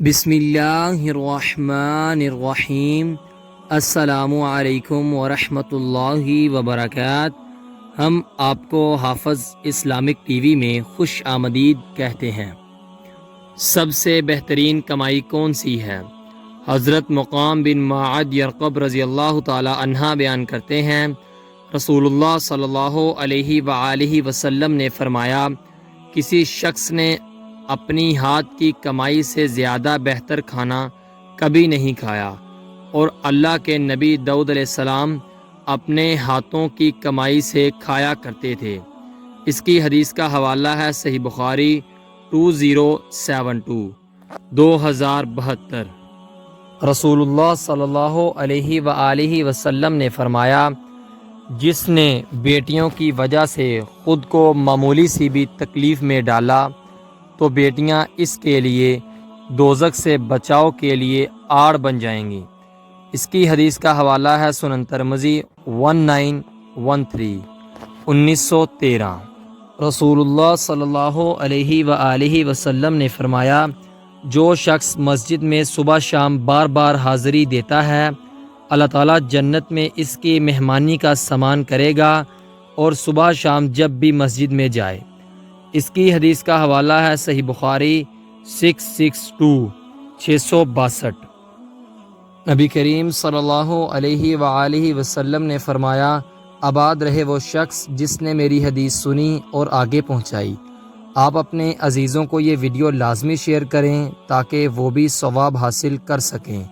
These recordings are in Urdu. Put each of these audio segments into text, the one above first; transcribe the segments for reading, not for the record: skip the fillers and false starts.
بسم اللہ الرحمن الرحیم۔ السلام علیکم ورحمۃ اللہ وبرکاتہ۔ ہم آپ کو حافظ اسلامک ٹی وی میں خوش آمدید کہتے ہیں۔ سب سے بہترین کمائی کون سی ہے؟ حضرت مقام بن معد یرقب رضی اللہ تعالی عنہ بیان کرتے ہیں، رسول اللہ صلی اللہ علیہ وآلہ وسلم نے فرمایا، کسی شخص نے اپنی ہاتھ کی کمائی سے زیادہ بہتر کھانا کبھی نہیں کھایا، اور اللہ کے نبی داؤد علیہ السلام اپنے ہاتھوں کی کمائی سے کھایا کرتے تھے۔ اس کی حدیث کا حوالہ ہے صحیح بخاری 2072۔ رسول اللہ صلی اللہ علیہ وآلہ وسلم نے فرمایا، جس نے بیٹیوں کی وجہ سے خود کو معمولی سی بھی تکلیف میں ڈالا تو بیٹیاں اس کے لیے دوزخ سے بچاؤ کے لیے آڑ بن جائیں گی۔ اس کی حدیث کا حوالہ ہے سنن ترمذی 1913۔ رسول اللہ صلی اللہ علیہ وآلہ وسلم نے فرمایا، جو شخص مسجد میں صبح شام بار بار حاضری دیتا ہے، اللہ تعالیٰ جنت میں اس کی مہمانی کا سامان کرے گا، اور صبح شام جب بھی مسجد میں جائے۔ اس کی حدیث کا حوالہ ہے صحیح بخاری 662۔ نبی کریم صلی اللہ علیہ وآلہ وسلم نے فرمایا، آباد رہے وہ شخص جس نے میری حدیث سنی اور آگے پہنچائی۔ آپ اپنے عزیزوں کو یہ ویڈیو لازمی شیئر کریں تاکہ وہ بھی ثواب حاصل کر سکیں۔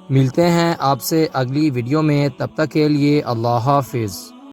ملتے ہیں آپ سے اگلی ویڈیو میں، تب تک کے لیے اللہ حافظ۔